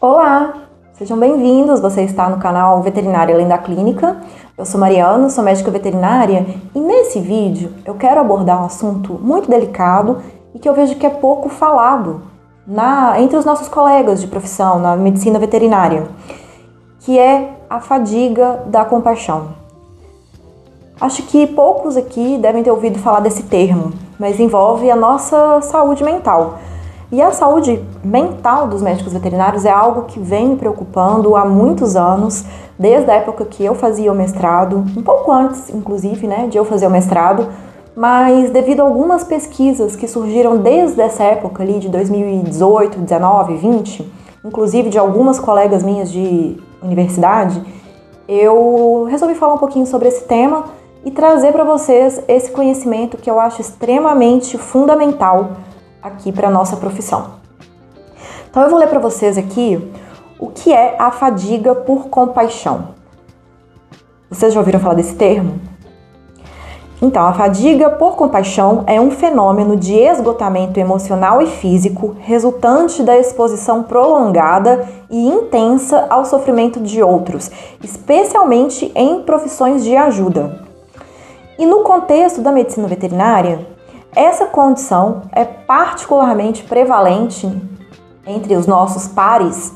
Olá, sejam bem-vindos. Você está no canal Veterinária Além da Clínica. Eu sou Mariana, sou médica veterinária e nesse vídeo eu quero abordar um assunto muito delicado e que eu vejo que é pouco falado entre os nossos colegas de profissão na medicina veterinária, que é a fadiga da compaixão. Acho que poucos aqui devem ter ouvido falar desse termo, mas envolve a nossa saúde mental. E a saúde mental dos médicos veterinários é algo que vem me preocupando há muitos anos, desde a época que eu fazia o mestrado, um pouco antes, inclusive, de eu fazer o mestrado, mas devido a algumas pesquisas que surgiram desde essa época ali de 2018, 19, 20, inclusive de algumas colegas minhas de universidade, eu resolvi falar um pouquinho sobre esse tema e trazer para vocês esse conhecimento que eu acho extremamente fundamental aqui para a nossa profissão. Então eu vou ler para vocês aqui o que é a fadiga por compaixão. Vocês já ouviram falar desse termo? Então, a fadiga por compaixão é um fenômeno de esgotamento emocional e físico resultante da exposição prolongada e intensa ao sofrimento de outros, especialmente em profissões de ajuda. E no contexto da medicina veterinária, essa condição é particularmente prevalente entre os nossos pares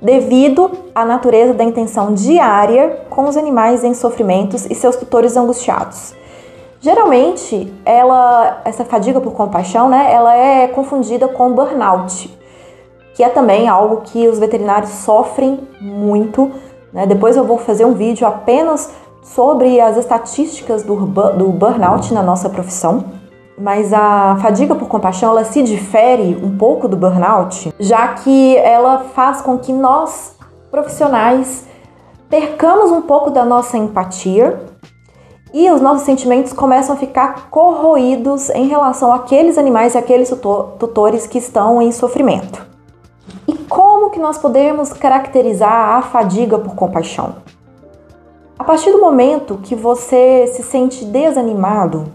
devido à natureza da intenção diária com os animais em sofrimentos e seus tutores angustiados. Geralmente, essa fadiga por compaixão, ela é confundida com burnout, que é também algo que os veterinários sofrem muito. Depois eu vou fazer um vídeo apenas sobre as estatísticas do burnout na nossa profissão, mas a fadiga por compaixão ela se difere um pouco do burnout, já que ela faz com que nós, profissionais, percamos um pouco da nossa empatia e os nossos sentimentos começam a ficar corroídos em relação àqueles animais e àqueles tutores que estão em sofrimento. E como que nós podemos caracterizar a fadiga por compaixão? A partir do momento que você se sente desanimado,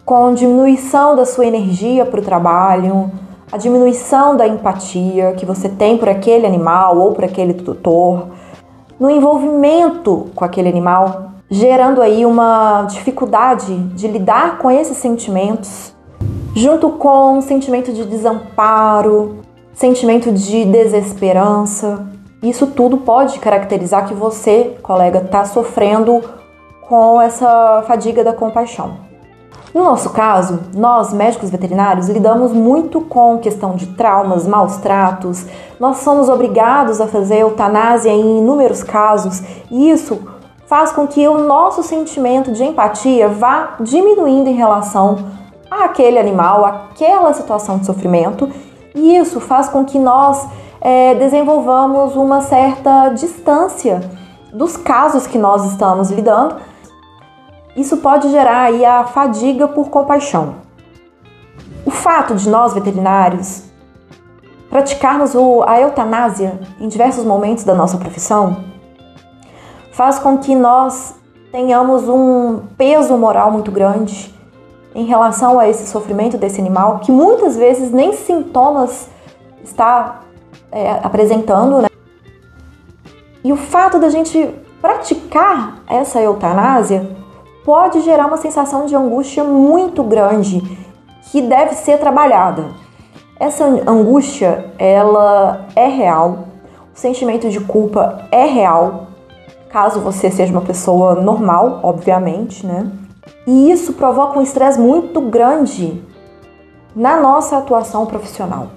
com diminuição da sua energia para o trabalho, a diminuição da empatia que você tem por aquele animal ou por aquele tutor, no envolvimento com aquele animal, gerando aí uma dificuldade de lidar com esses sentimentos, junto com um sentimento de desamparo, sentimento de desesperança. Isso tudo pode caracterizar que você, colega, está sofrendo com essa fadiga da compaixão. No nosso caso, nós, médicos veterinários, lidamos muito com questão de traumas, maus tratos. Nós somos obrigados a fazer eutanásia em inúmeros casos e isso faz com que o nosso sentimento de empatia vá diminuindo em relação àquele animal, àquela situação de sofrimento. E isso faz com que nós desenvolvamos uma certa distância dos casos que nós estamos lidando. Isso pode gerar aí a fadiga por compaixão. O fato de nós, veterinários, praticarmos a eutanásia em diversos momentos da nossa profissão faz com que nós tenhamos um peso moral muito grande em relação a esse sofrimento desse animal, que muitas vezes nem sintomas está apresentando, E o fato da gente praticar essa eutanásia pode gerar uma sensação de angústia muito grande que deve ser trabalhada. Essa angústia, ela é real, o sentimento de culpa é real, caso você seja uma pessoa normal, obviamente, E isso provoca um estresse muito grande na nossa atuação profissional.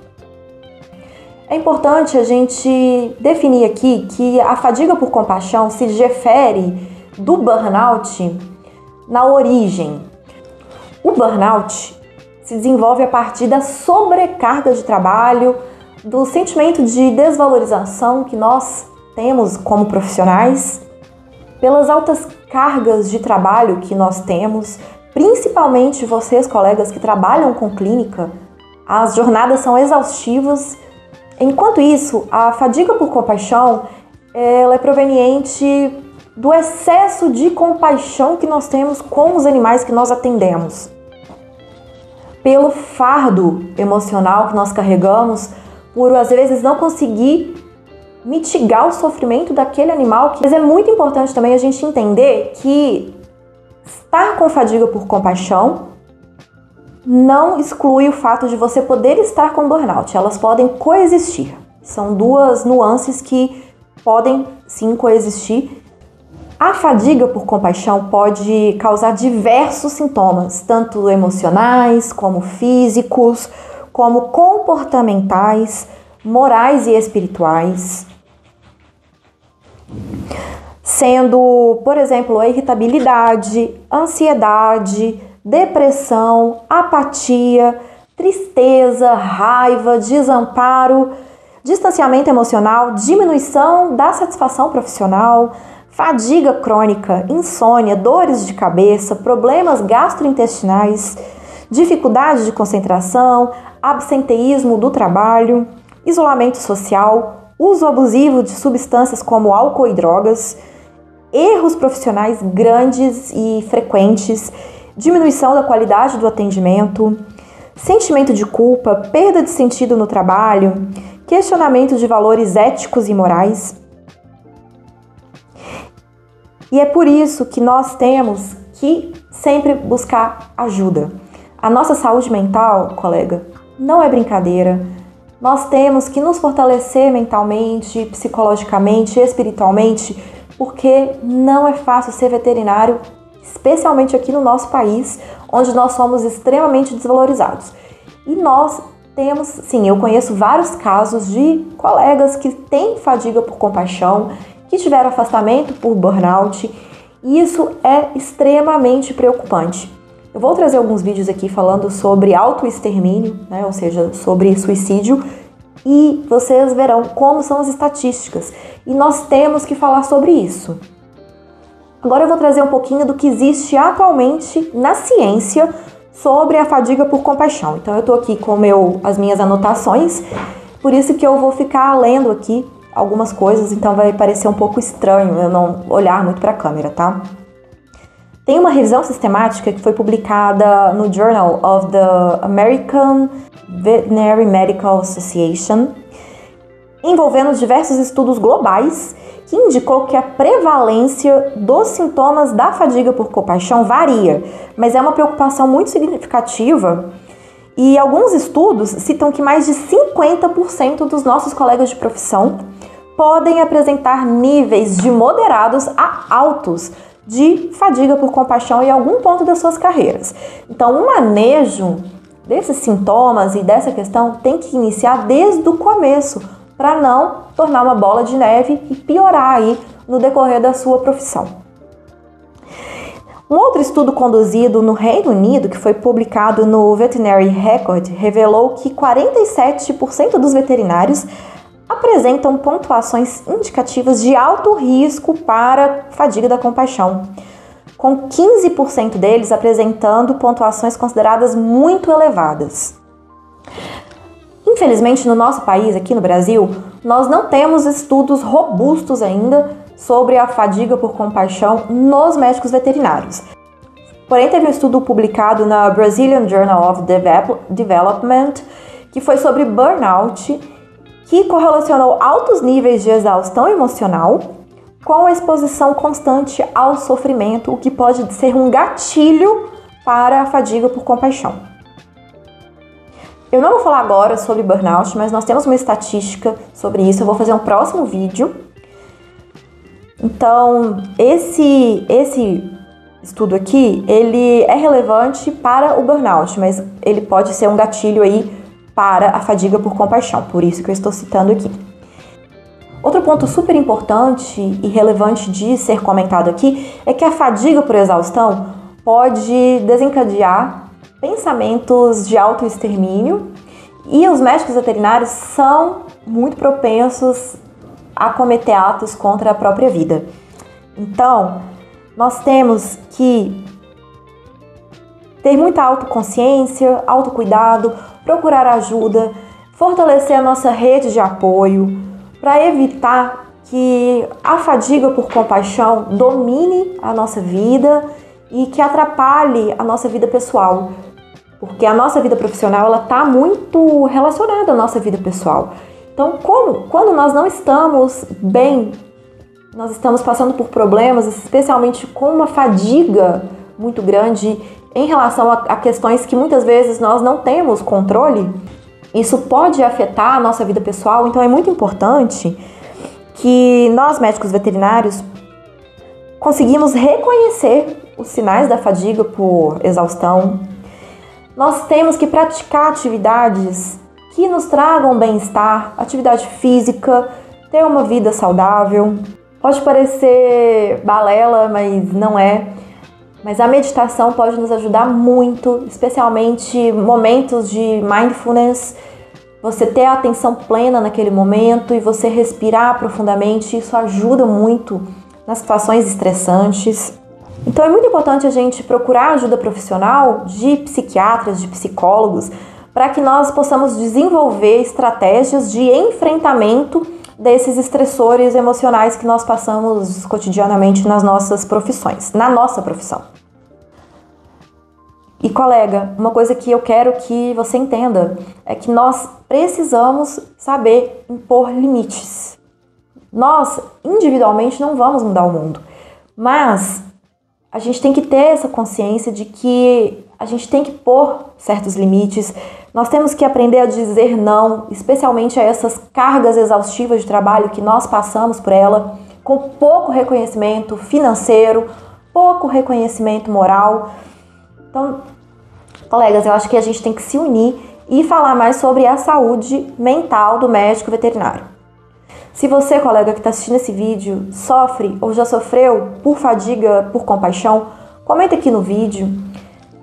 É importante a gente definir aqui que a fadiga por compaixão se difere do burnout na origem. O burnout se desenvolve a partir da sobrecarga de trabalho, do sentimento de desvalorização que nós temos como profissionais, pelas altas cargas de trabalho que nós temos, principalmente vocês, colegas que trabalham com clínica, as jornadas são exaustivas. Enquanto isso, a fadiga por compaixão ela é proveniente do excesso de compaixão que nós temos com os animais que nós atendemos. Pelo fardo emocional que nós carregamos por às vezes não conseguir mitigar o sofrimento daquele animal. Mas é muito importante também a gente entender que estar com fadiga por compaixão não exclui o fato de você poder estar com burnout. Elas podem coexistir. São duas nuances que podem sim coexistir. A fadiga por compaixão pode causar diversos sintomas, tanto emocionais, como físicos, como comportamentais, morais e espirituais, sendo, por exemplo, a irritabilidade, ansiedade, depressão, apatia, tristeza, raiva, desamparo, distanciamento emocional, diminuição da satisfação profissional, fadiga crônica, insônia, dores de cabeça, problemas gastrointestinais, dificuldade de concentração, absenteísmo do trabalho, isolamento social, uso abusivo de substâncias como álcool e drogas, erros profissionais grandes e frequentes, diminuição da qualidade do atendimento, sentimento de culpa, perda de sentido no trabalho, questionamento de valores éticos e morais. E é por isso que nós temos que sempre buscar ajuda. A nossa saúde mental, colega, não é brincadeira. Nós temos que nos fortalecer mentalmente, psicologicamente, espiritualmente, porque não é fácil ser veterinário, especialmente aqui no nosso país, onde nós somos extremamente desvalorizados. E nós temos, sim, eu conheço vários casos de colegas que têm fadiga por compaixão, que tiveram afastamento por burnout, e isso é extremamente preocupante. Eu vou trazer alguns vídeos aqui falando sobre autoextermínio, né, ou seja, sobre suicídio, e vocês verão como são as estatísticas. E nós temos que falar sobre isso. Agora eu vou trazer um pouquinho do que existe atualmente na ciência sobre a fadiga por compaixão. Então eu estou aqui com as minhas anotações, por isso que eu vou ficar lendo aqui algumas coisas, então vai parecer um pouco estranho eu não olhar muito para a câmera, tá? Tem uma revisão sistemática que foi publicada no Journal of the American Veterinary Medical Association, envolvendo diversos estudos globais, que indicou que a prevalência dos sintomas da fadiga por compaixão varia, mas é uma preocupação muito significativa. E alguns estudos citam que mais de 50% dos nossos colegas de profissão podem apresentar níveis de moderados a altos de fadiga por compaixão em algum ponto das suas carreiras. Então, o manejo desses sintomas e dessa questão tem que iniciar desde o começo, para não tornar uma bola de neve e piorar aí no decorrer da sua profissão. Um outro estudo conduzido no Reino Unido, que foi publicado no Veterinary Record, revelou que 47% dos veterinários apresentam pontuações indicativas de alto risco para fadiga da compaixão, com 15% deles apresentando pontuações consideradas muito elevadas. Infelizmente, no nosso país, aqui no Brasil, nós não temos estudos robustos ainda sobre a fadiga por compaixão nos médicos veterinários. Porém, teve um estudo publicado na Brazilian Journal of Development, que foi sobre burnout, que correlacionou altos níveis de exaustão emocional com a exposição constante ao sofrimento, o que pode ser um gatilho para a fadiga por compaixão. Eu não vou falar agora sobre burnout, mas nós temos uma estatística sobre isso, eu vou fazer um próximo vídeo. Então, esse estudo aqui, ele é relevante para o burnout, mas ele pode ser um gatilho aí para a fadiga por compaixão, por isso que eu estou citando aqui. Outro ponto super importante e relevante de ser comentado aqui é que a fadiga por exaustão pode desencadear pensamentos de autoextermínio e os médicos veterinários são muito propensos a cometer atos contra a própria vida. Então, nós temos que ter muita autoconsciência, autocuidado, procurar ajuda, fortalecer a nossa rede de apoio para evitar que a fadiga por compaixão domine a nossa vida e que atrapalhe a nossa vida pessoal, porque a nossa vida profissional ela está muito relacionada à nossa vida pessoal. Então, quando nós não estamos bem, nós estamos passando por problemas, especialmente com uma fadiga muito grande em relação a questões que muitas vezes nós não temos controle, isso pode afetar a nossa vida pessoal. Então é muito importante que nós, médicos veterinários, conseguimos reconhecer os sinais da fadiga por exaustão. Nós temos que praticar atividades que nos tragam bem-estar, atividade física, ter uma vida saudável. Pode parecer balela, mas não é. Mas a meditação pode nos ajudar muito, especialmente momentos de mindfulness. Você ter a atenção plena naquele momento e você respirar profundamente, isso ajuda muito nas situações estressantes. Então é muito importante a gente procurar ajuda profissional de psiquiatras, de psicólogos, para que nós possamos desenvolver estratégias de enfrentamento desses estressores emocionais que nós passamos cotidianamente nas nossas profissões, na nossa profissão. E colega, uma coisa que eu quero que você entenda é que nós precisamos saber impor limites. Nós, individualmente, não vamos mudar o mundo, mas a gente tem que ter essa consciência de que a gente tem que pôr certos limites. Nós temos que aprender a dizer não, especialmente a essas cargas exaustivas de trabalho que nós passamos por ela, com pouco reconhecimento financeiro, pouco reconhecimento moral. Então, colegas, eu acho que a gente tem que se unir e falar mais sobre a saúde mental do médico veterinário. Se você, colega que está assistindo esse vídeo, sofre ou já sofreu por fadiga, por compaixão, comenta aqui no vídeo.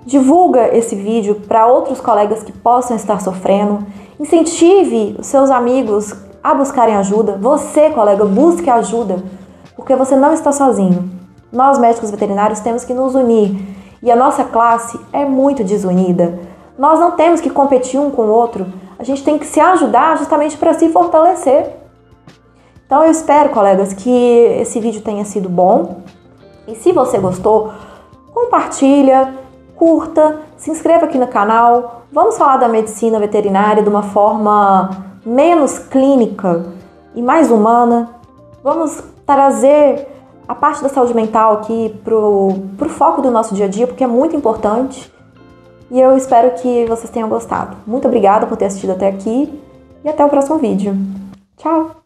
Divulga esse vídeo para outros colegas que possam estar sofrendo. Incentive os seus amigos a buscarem ajuda. Você, colega, busque ajuda, porque você não está sozinho. Nós, médicos veterinários, temos que nos unir. E a nossa classe é muito desunida. Nós não temos que competir um com o outro. A gente tem que se ajudar justamente para se fortalecer. Então eu espero, colegas, que esse vídeo tenha sido bom. E se você gostou, compartilha, curta, se inscreva aqui no canal. Vamos falar da medicina veterinária de uma forma menos clínica e mais humana. Vamos trazer a parte da saúde mental aqui pro foco do nosso dia a dia, porque é muito importante. E eu espero que vocês tenham gostado. Muito obrigada por ter assistido até aqui e até o próximo vídeo. Tchau!